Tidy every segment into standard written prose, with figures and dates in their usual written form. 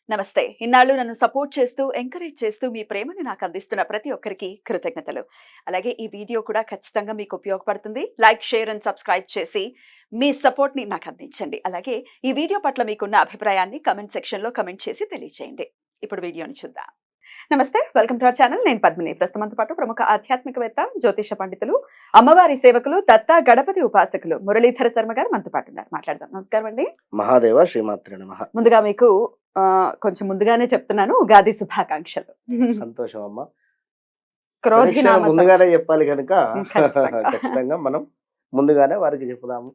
నమస్తే. ఇన్నాళ్ళు నన్ను సపోర్ట్ చేస్తూ, ఎంకరేజ్ చేస్తూ మీ ప్రేమను నాకు అందిస్తున్న ప్రతి ఒక్కరికి కృతజ్ఞతలు. అలాగే ఈ వీడియో కూడా ఖచ్చితంగా మీకు ఉపయోగపడుతుంది. లైక్, షేర్ అండ్ సబ్స్క్రైబ్ చేసి మీ సపోర్ట్‌ని నాకు అందించండి. అలాగే ఈ వీడియో పట్ల మీకున్న అభిప్రాయాన్ని కామెంట్ సెక్షన్‌లో కామెంట్ చేసి తెలియజేయండి. ఇప్పుడు వీడియోని చూద్దాం. నమస్తే. Welcome to our channel. నేను పద్మిని. ప్రస్తుతం మనతో పాటు ప్రముఖ ఆధ్యాత్మికవేత్త, జ్యోతిష పండితులు, అమ్మవారి సేవకులు, దత్త గణపతి ఉపాసకులు మురళీధర శర్మ గారు మనతో పాటు ఉన్నారు. మాట్లాడదాం. నమస్కారం అండి. మహాదేవ శ్రీమాత్రే నమః. ముందుగా మీకు కొంచెం ముందుగానే చెప్తున్నాను, ఉగాది శుభాకాంక్షలు. సంతోషం అమ్మ. క్రోధినామ ముందుగానే చెప్పాలి కనుక ఖచ్చితంగా. ఖచ్చితంగా మనం ముందుగానే వారికి చెప్పుదాము.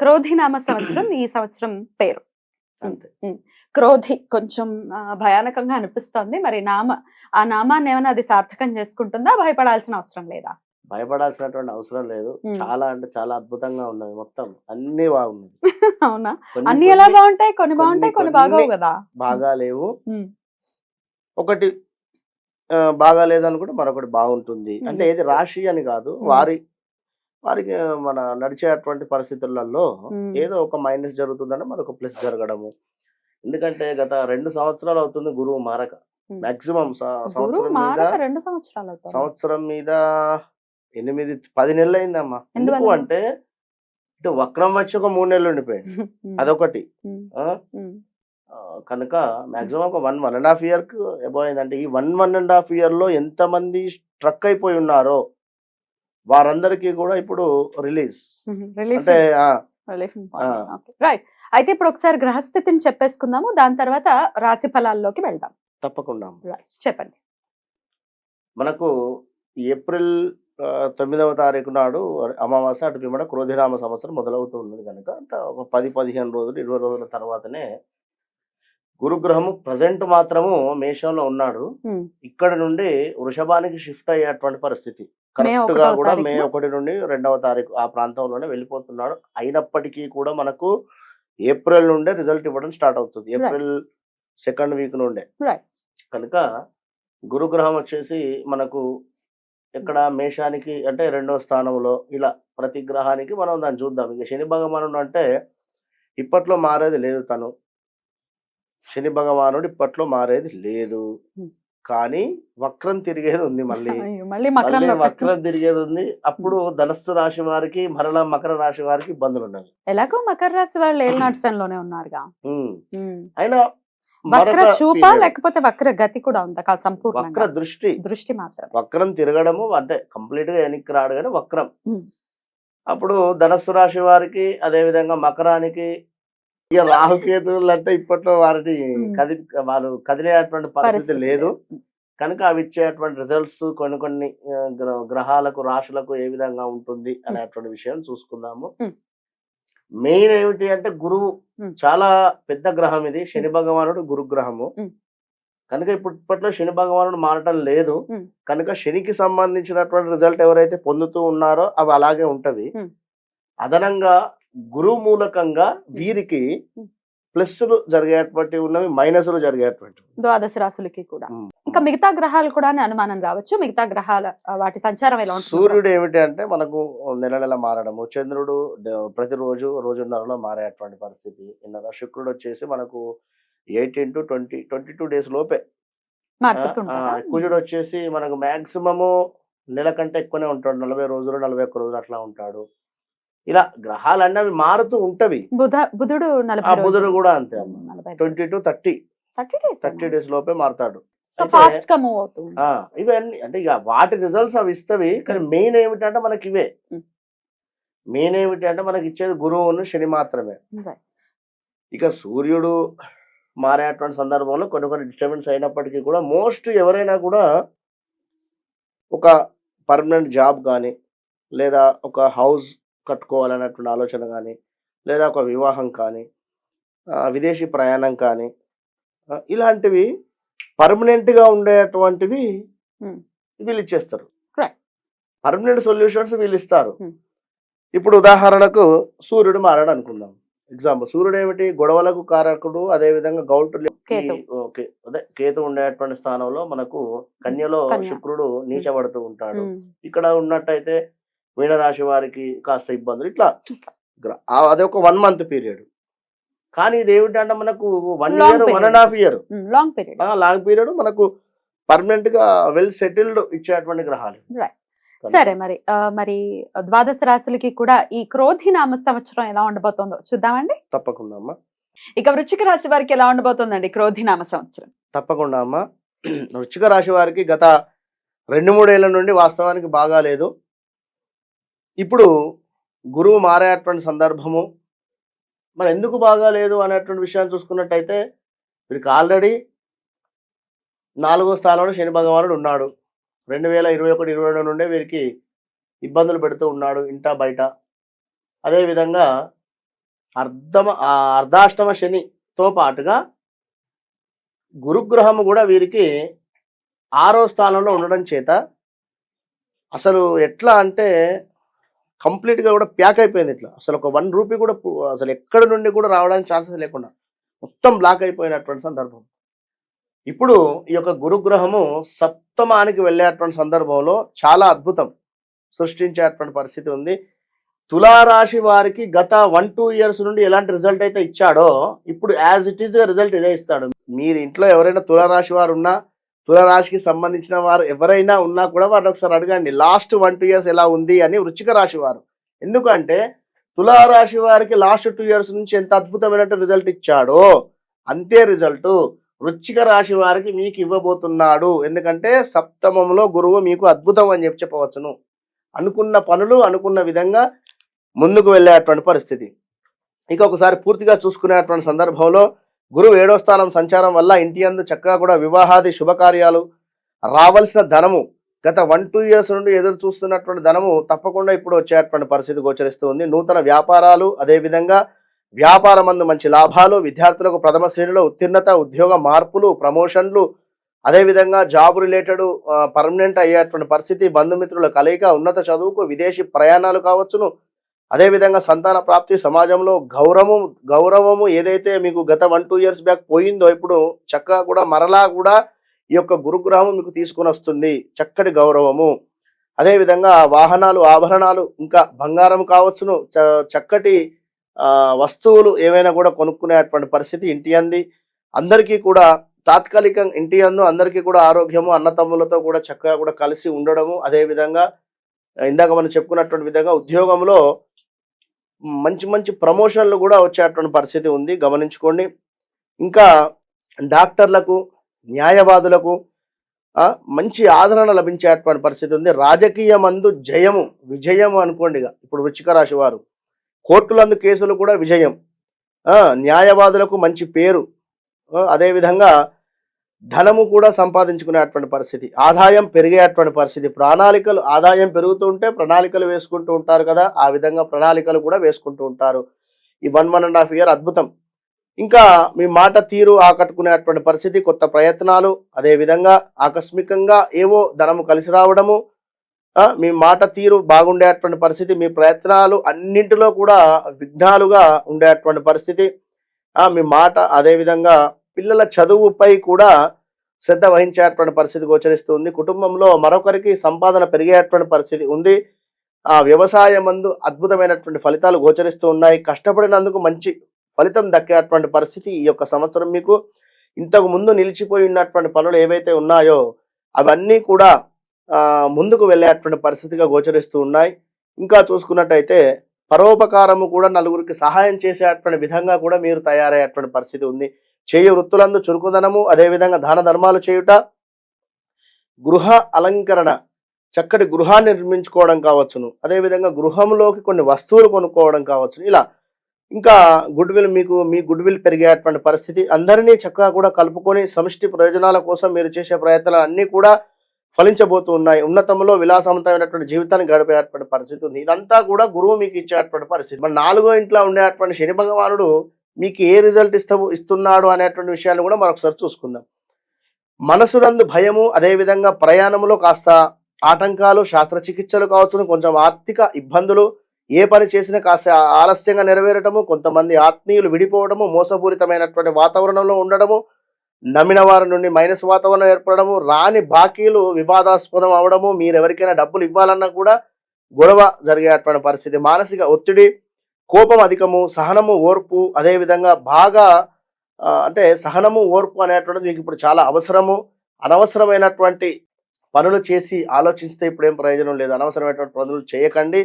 క్రోధినామ సంవత్సరం ఈ సంవత్సరం పేరు. అంతే. క్రోధి కొంచెం భయానకంగా అనిపిస్తోంది. మరి ఆ నామాన్ని ఏమైనా అది సార్థకం చేసుకుంటుందా? భయపడాల్సిన అవసరం లేదా? భయపడాల్సినటువంటి అవసరం లేదు. చాలా అంటే చాలా అద్భుతంగా ఉన్నది. మొత్తం అన్ని బాగున్నది. అవునా? అన్ని ఎలా బాగుంటాయి? కొన్ని బాగుంటాయి, కొన్ని బాగోవు కదా. బాగా లేవు. ఒకటి బాగా లేదనుకుంటే మరొకటి బాగుంటుంది. అంటే ఏది రాశి అని కాదు, వారికి మన నడిచేటువంటి పరిస్థితులలో ఏదో ఒక మైనస్ జరుగుతుందంటే మరొక ప్లస్ జరగడము. ఎందుకంటే గత 2 సంవత్సరాలు అవుతుంది గురువు మారక. మాక్సిమం సంవత్సరం మీద 8-10 నెలలు అయిందమ్మా. ఎందుకు అంటే ఇటు వక్రం వచ్చి ఒక 3 నెలలు ఉండిపోయింది. అదొకటి. కనుక మాక్సిమం ఒక 1.5 year అబౌవ్ అయిందంటే ఈ 1.5 year లో ఎంతమంది స్ట్రక్ అయిపోయి ఉన్నారో వారందరికీ కూడా ఇప్పుడు రిలీజ్ అంటే రైట్. అయితే ఇప్పుడు ఒకసారి గ్రహస్థితిని చెప్పేసుకుందాము, దాని తర్వాత రాశి ఫలాల్లోకి వెళ్దాం. తప్పకుండా చెప్పండి. మనకు ఏప్రిల్ 9వ తారీఖు నాడు అమావాస్య, అటు పిమ్మట క్రోధినామ సంవత్సరం మొదలవుతూ ఉన్నది కనుక ఒక 10-15 రోజులు 20 రోజుల తర్వాతనే గురుగ్రహము ప్రజెంట్ మాత్రము మేషంలో ఉన్నాడు. ఇక్కడ నుండి వృషభానికి షిఫ్ట్ అయ్యేటువంటి పరిస్థితి. కరెక్ట్ గా కూడా మే 1 నుండి 2వ తారీఖు ఆ ప్రాంతంలోనే వెళ్ళిపోతున్నాడు. అయినప్పటికీ కూడా మనకు ఏప్రిల్ నుండే రిజల్ట్ ఇవ్వడం స్టార్ట్ అవుతుంది. ఏప్రిల్ 2nd వీక్ నుండే. కనుక గురుగ్రహం వచ్చేసి మనకు ఇక్కడ మేషానికి అంటే 2వ స్థానంలో, ఇలా ప్రతి గ్రహానికి మనం దాన్ని చూద్దాం. ఇక శని భగవానుడు అంటే ఇప్పట్లో మారేది లేదు. శని భగవానుడు ఇప్పట్లో మారేది లేదు, కానీ వక్రం తిరిగేది ఉంది. మళ్ళీ వక్రం తిరిగేది ఉంది. అప్పుడు ధనస్సు రాశి వారికి మరలా మకర రాశి వారికి ఇబ్బందులు ఉన్నాయి. ఎలాగో మకర రాశి వాళ్ళు ఏళ్ళనాటిసంలోనే ఉన్నారుగా. అయినా వక్ర చూప లేకపోతే వక్ర గతి కూడా ఉందా? సంపూర్ణ వక్ర దృష్టి మాత్రం. వక్రం తిరగడము అంటే కంప్లీట్ గా వెనక్కి రాడు కానీ వక్రం. అప్పుడు ధనస్సు రాశి వారికి, అదే విధంగా మకరానికి, ఇక రాహుకేతువులు అంటే ఇప్పట్లో వారిని వారు కదిలేటువంటి పరిస్థితి లేదు కనుక అవి ఇచ్చేటువంటి రిజల్ట్స్ కొన్ని గ్రహాలకు, రాశులకు ఏ విధంగా ఉంటుంది అనేటువంటి విషయం చూసుకుందాము. మెయిన్ ఏమిటి అంటే గురువు చాలా పెద్ద గ్రహం ఇది. శని భగవానుడు గురుగ్రహము కనుక ఇప్పట్లో శని భగవానుడు మారటం లేదు కనుక శనికి సంబంధించినటువంటి రిజల్ట్ ఎవరైతే పొందుతూ ఉన్నారో అవి అలాగే ఉంటవి. అదనంగా గురువు మూలకంగా వీరికి ప్లస్లు జరిగేటువంటి ఉన్నవి, మైనస్లు జరిగేటువంటి ద్వాదశ రాశులకి కూడా. ఇంకా మిగతా గ్రహాలు కూడా అనుమానం రావచ్చు. మిగతా గ్రహాల వాటి సంచారం ఎలా ఉంటుంది? సూర్యుడు ఏమిటి అంటే మనకు నెల మారడము, చంద్రుడు ప్రతిరోజు రోజున్నరలో మారేటువంటి పరిస్థితి. శుక్రుడు వచ్చేసి మనకు 18 to 22 days లోపే. కుజుడు వచ్చేసి మనకు మాక్సిమము నెల కంటే ఎక్కువనే ఉంటాడు. 40 రోజులు 41 రోజులు అట్లా ఉంటాడు. ఇలా గ్రహాలన్నీ అవి మారుతూ ఉంటవి. బుధుడు కూడా అంతే. 20 to 30 days లోపే మారుతాడు. ఇవన్నీ అంటే ఇక వాటి రిజల్ట్స్ అవి ఇస్తవి. కానీ మెయిన్ ఏమిటంటే మనకి ఇవే. మెయిన్ ఏమిటి అంటే మనకి ఇచ్చేది గురువును శని మాత్రమే. ఇక సూర్యుడు మారేటువంటి సందర్భంలో కొన్ని డిస్టర్బెన్స్ అయినప్పటికీ కూడా మోస్ట్ ఎవరైనా కూడా ఒక పర్మనెంట్ జాబ్ కానీ, లేదా ఒక హౌస్ కట్టుకోవాలన్నటువంటి ఆలోచన కానీ, లేదా ఒక వివాహం కానీ, విదేశీ ప్రయాణం కానీ, ఇలాంటివి పర్మనెంట్ గా ఉండేటువంటివి వీళ్ళు ఇచ్చేస్తారు. పర్మనెంట్ సొల్యూషన్స్ వీళ్ళు ఇస్తారు. ఇప్పుడు ఉదాహరణకు సూర్యుడు మారాడు అనుకుందాం. ఎగ్జాంపుల్, సూర్యుడు ఏమిటి? గొడవలకు కారకుడు. అదే విధంగా కేతు ఉండేటువంటి స్థానంలో మనకు కన్యలో శుక్రుడు నీచబడుతూ ఉంటాడు. ఇక్కడ ఉన్నట్టయితే మీనరాశి వారికి కాస్త ఇబ్బందులు. ఇట్లా అదొక 1 month పీరియడ్. కానీ ఇది ఏమిటంటే మనకు 1 Long year, period. 1.5 year long period. Long period మనకు పర్మనెంట్ గా వెల్ సెటిల్డ్ ఇచ్చేటువంటి గ్రహాలు. సరే మరి మరి ద్వాదశ రాశులకి కూడా ఈ క్రోధినామ సంవత్సరం ఎలా ఉండబోతుందో చూద్దామండి. తప్పకుండా అమ్మా, ఇక వృశ్చిక రాశి వారికి ఎలా ఉండబోతుందండి క్రోధినామ సంవత్సరం? తప్పకుండా అమ్మా. వృశ్చిక రాశి వారికి గత 2-3 ఏళ్ల నుండి వాస్తవానికి బాగా లేదు. ఇప్పుడు గురువు మారేటువంటి సందర్భము. మరి ఎందుకు బాగా లేదు అనేటువంటి విషయాన్ని చూసుకున్నట్టయితే వీరికి ఆల్రెడీ 4వ స్థానంలో శని భగవానుడు ఉన్నాడు. 2021-22 నుండే వీరికి ఇబ్బందులు పెడుతూ ఉన్నాడు ఇంట బయట. అదేవిధంగా అర్ధాష్టమ శనితో పాటుగా గురుగ్రహము కూడా వీరికి 6వ స్థానంలో ఉండడం చేత అసలు ఎట్లా అంటే కంప్లీట్గా కూడా ప్యాక్ అయిపోయింది. ఇట్లా అసలు ఒక 1 రూపీ కూడా అసలు ఎక్కడి నుండి కూడా రావడానికి ఛాన్సెస్ లేకుండా మొత్తం బ్లాక్ అయిపోయినటువంటి సందర్భం. ఇప్పుడు ఈ యొక్క గురుగ్రహము సప్తమానికి వెళ్ళేటువంటి సందర్భంలో చాలా అద్భుతం సృష్టించేటువంటి పరిస్థితి ఉంది. తులారాశి వారికి గత 1-2 ఇయర్స్ నుండి ఎలాంటి రిజల్ట్ అయితే ఇచ్చాడో ఇప్పుడు యాజ్ ఇట్ ఈజ్ రిజల్ట్ ఇదే ఇస్తాడు. మీరు ఇంట్లో ఎవరైనా తులారాశి వారు ఉన్నా, తులారాశికి సంబంధించిన వారు ఎవరైనా ఉన్నా కూడా వారిని ఒకసారి అడగండి లాస్ట్ 1-2 ఇయర్స్ ఎలా ఉంది అని వృశ్చిక రాశి వారు. ఎందుకంటే తులారాశి వారికి లాస్ట్ 2 ఇయర్స్ నుంచి ఎంత అద్భుతమైన రిజల్ట్ ఇచ్చాడో అంతే రిజల్ట్ వృశ్చిక రాశి వారికి మీకు ఇవ్వబోతున్నాడు. ఎందుకంటే సప్తమంలో గురువు మీకు అద్భుతం అని చెప్పవచ్చును. అనుకున్న పనులు అనుకున్న విధంగా ముందుకు వెళ్ళేటువంటి పరిస్థితి. ఇక ఒకసారి పూర్తిగా చూసుకునేటువంటి సందర్భంలో గురువు 7వ స్థానం సంచారం వల్ల ఇంటి యందు చక్కగా కూడా వివాహాది శుభకార్యాలు, రావాల్సిన ధనము గత 1-2 ఇయర్స్ నుండి ఎదురు చూస్తున్నటువంటి ధనము తప్పకుండా ఇప్పుడు వచ్చేటువంటి పరిస్థితి గోచరిస్తూ ఉంది. నూతన వ్యాపారాలు, అదేవిధంగా వ్యాపారమందు మంచి లాభాలు, విద్యార్థులకు ప్రథమ శ్రేణిలో ఉత్తీర్ణత, ఉద్యోగ మార్పులు, ప్రమోషన్లు, అదేవిధంగా జాబ్ రిలేటెడ్ పర్మనెంట్ అయ్యేటువంటి పరిస్థితి, బంధుమిత్రుల కలయిక, ఉన్నత చదువుకు విదేశీ ప్రయాణాలు కావచ్చును. అదేవిధంగా సంతాన ప్రాప్తి, సమాజంలో గౌరవము ఏదైతే మీకు గత 1-2 ఇయర్స్ బ్యాక్ పోయిందో ఇప్పుడు చక్కగా కూడా మరలా కూడా ఈ యొక్క గురుగ్రహము మీకు తీసుకొని వస్తుంది చక్కటి గౌరవము. అదేవిధంగా వాహనాలు, ఆభరణాలు, ఇంకా బంగారం కావచ్చును, చక్కటి వస్తువులు ఏవైనా కూడా కొనుక్కునేటువంటి పరిస్థితి ఇంటి అంది. అందరికీ కూడా తాత్కాలికంగా ఇంటి అందు అందరికీ కూడా ఆరోగ్యము, అన్నతమ్ములతో కూడా చక్కగా కూడా కలిసి ఉండడము. అదేవిధంగా ఇందాక మనం చెప్పుకున్నటువంటి విధంగా ఉద్యోగంలో మంచి మంచి ప్రమోషన్లు కూడా వచ్చేటువంటి పరిస్థితి ఉంది, గమనించుకోండి. ఇంకా డాక్టర్లకు, న్యాయవాదులకు మంచి ఆదరణ లభించేటువంటి పరిస్థితి ఉంది. రాజకీయమందు జయము, విజయము అనుకోండి. ఇప్పుడు వృశ్చిక రాశి వారు కోర్టులందు కేసులు కూడా విజయం, న్యాయవాదులకు మంచి పేరు, అదేవిధంగా ధనము కూడా సంపాదించుకునేటువంటి పరిస్థితి, ఆదాయం పెరిగేటువంటి పరిస్థితి. ప్రణాళికలు, ఆదాయం పెరుగుతూ ఉంటే ప్రణాళికలు వేసుకుంటూ ఉంటారు కదా, ఆ విధంగా ప్రణాళికలు కూడా వేసుకుంటూ ఉంటారు. ఈ 1-1.5 ఇయర్ అద్భుతం. ఇంకా మీ మాట తీరు ఆకట్టుకునేటువంటి పరిస్థితి, కొత్త ప్రయత్నాలు, అదేవిధంగా ఆకస్మికంగా ఏవో ధనము కలిసి రావడము, మీ మాట తీరు బాగుండేటువంటి పరిస్థితి, మీ ప్రయత్నాలు అన్నింటిలో కూడా విఘ్నాలుగా ఉండేటువంటి పరిస్థితి, మీ మాట, అదేవిధంగా పిల్లల చదువుపై కూడా శ్రద్ధ వహించేటువంటి పరిస్థితి గోచరిస్తుంది. కుటుంబంలో మరొకరికి సంపాదన పెరిగేటువంటి పరిస్థితి ఉంది. వ్యవసాయమందు అద్భుతమైనటువంటి ఫలితాలు గోచరిస్తూ ఉన్నాయి. కష్టపడినందుకు మంచి ఫలితం దక్కేటువంటి పరిస్థితి ఈ యొక్క సంవత్సరం మీకు. ఇంతకు ముందు నిలిచిపోయి ఉన్నటువంటి పనులు ఏవైతే ఉన్నాయో అవన్నీ కూడా ముందుకు వెళ్ళేటువంటి పరిస్థితిగా గోచరిస్తూ ఉన్నాయి. ఇంకా చూసుకున్నట్టయితే పరోపకారము కూడా, నలుగురికి సహాయం చేసేటువంటి విధంగా కూడా మీరు తయారయ్యేటువంటి పరిస్థితి ఉంది. చేయ వృత్తులందు చురుకుదనము, అదేవిధంగా దాన ధర్మాలు చేయుట, గృహ అలంకరణ, చక్కటి గృహాన్ని నిర్మించుకోవడం కావచ్చును, అదేవిధంగా గృహంలోకి కొన్ని వస్తువులు కొనుక్కోవడం కావచ్చును. ఇలా ఇంకా మీ గుడ్ విల్ పెరిగేటువంటి పరిస్థితి, అందరినీ చక్కగా కూడా కలుపుకొని సమిష్టి ప్రయోజనాల కోసం మీరు చేసే ప్రయత్నాలు అన్నీ కూడా ఫలించబోతూ ఉన్నాయి. ఉన్నతంలో విలాసవంతమైనటువంటి జీవితాన్ని గడిపేటువంటి పరిస్థితి ఉంది. ఇదంతా కూడా గురువు మీకు ఇచ్చేటువంటి పరిస్థితి. మన 4వ ఇంట్లో ఉండేటువంటి శని భగవానుడు మీకు ఏ రిజల్ట్ ఇస్తున్నాడు అనేటువంటి విషయాన్ని కూడా మరొకసారి చూసుకుందాం. మనసునందు భయము, అదేవిధంగా ప్రయాణంలో కాస్త ఆటంకాలు, శాస్త్రచికిత్సలు కావచ్చును, కొంచెం ఆర్థిక ఇబ్బందులు, ఏ పని చేసినా కాస్త ఆలస్యంగా నెరవేరటము, కొంతమంది ఆత్మీయులు విడిపోవడము, మోసపూరితమైనటువంటి వాతావరణంలో ఉండడము, నమ్మిన వారి నుండి మైనస్ వాతావరణం ఏర్పడము, రాని బాకీలు వివాదాస్పదం అవడము, మీరు ఎవరికైనా డబ్బులు ఇవ్వాలన్నా కూడా గొడవ జరిగేటువంటి పరిస్థితి, మానసిక ఒత్తిడి, కోపం అధికము, సహనము, ఓర్పు, అదేవిధంగా బాగా అంటే సహనము, ఓర్పు అనేటువంటిది మీకు ఇప్పుడు చాలా అవసరము. అనవసరమైనటువంటి పనులు చేసి ఆలోచిస్తే ఇప్పుడేం ప్రయోజనం లేదు. అనవసరమైనటువంటి పనులు చేయకండి.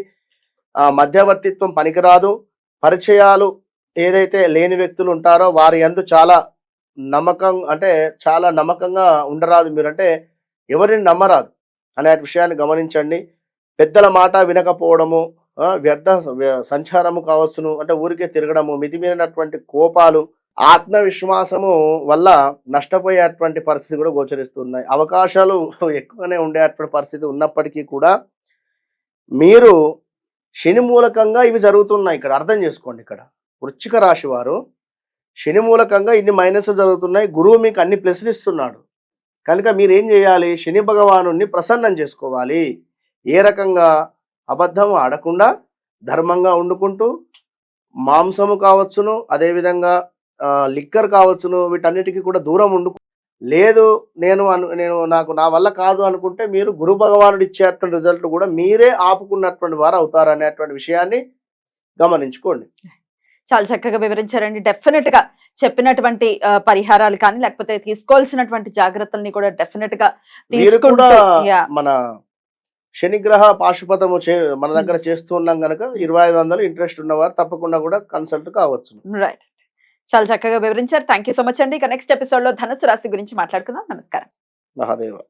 మధ్యవర్తిత్వం పనికిరాదు. పరిచయాలు ఏదైతే లేని వ్యక్తులు ఉంటారో వారి యందు చాలా చాలా నమ్మకంగా ఉండరాదు మీరంటే ఎవరిని నమ్మరాదు అనే విషయాన్ని గమనించండి. పెద్దల మాట వినకపోవడము, వ్యర్థ సంచారము కావచ్చును, అంటే ఊరికే తిరగడము, మితిమీరినటువంటి కోపాలు, ఆత్మవిశ్వాసము వల్ల నష్టపోయేటువంటి పరిస్థితి కూడా గోచరిస్తున్నాయి. అవకాశాలు ఎక్కువగానే ఉండేటువంటి పరిస్థితి ఉన్నప్పటికీ కూడా మీరు శని మూలకంగా ఇవి జరుగుతున్నాయి. ఇక్కడ అర్థం చేసుకోండి. ఇక్కడ వృశ్చిక రాశి వారు శని మూలకంగా ఇన్ని మైనస్లు జరుగుతున్నాయి. గురువు మీకు అన్ని ప్లస్లు ఇస్తున్నాడు కనుక మీరేం చేయాలి? శని భగవానుణ్ణి ప్రసన్నం చేసుకోవాలి. ఏ రకంగా? అబద్ధం ఆడకుండా ధర్మంగా వండుకుంటూ, మాంసము కావచ్చును, అదేవిధంగా లిక్కర్ కావచ్చును, వీటన్నిటికీ కూడా దూరం ఉండు. లేదు నేను నాకు నా వల్ల కాదు అనుకుంటే మీరు గురు భగవానుడు ఇచ్చేటువంటి రిజల్ట్ కూడా మీరే ఆపుకున్నటువంటి వారు అవుతారు అనేటువంటి విషయాన్ని గమనించుకోండి. చాలా చక్కగా వివరించారండి. డెఫినెట్ గా చెప్పినటువంటి పరిహారాలు కానీ లేకపోతే తీసుకోవాల్సినటువంటి జాగ్రత్తల్ని కూడా డెఫినెట్ గా మీరు కూడా యా మన శనిగ్రహ పాశుపతము మన దగ్గర చేస్తూ ఉన్నాం కనుక 2500 ఇంట్రెస్ట్ ఉన్నవారు తప్పకుండా కూడా కన్సల్ట్ కావచ్చు. రైట్. చాలా చక్కగా వివరించారు. థ్యాంక్ యూ సో మచ్ అండి. ఇక నెక్స్ట్ ఎపిసోడ్ లో ధనుసు రాశి గురించి మాట్లాడుకుందాం. నమస్కారం. మహాదేవ.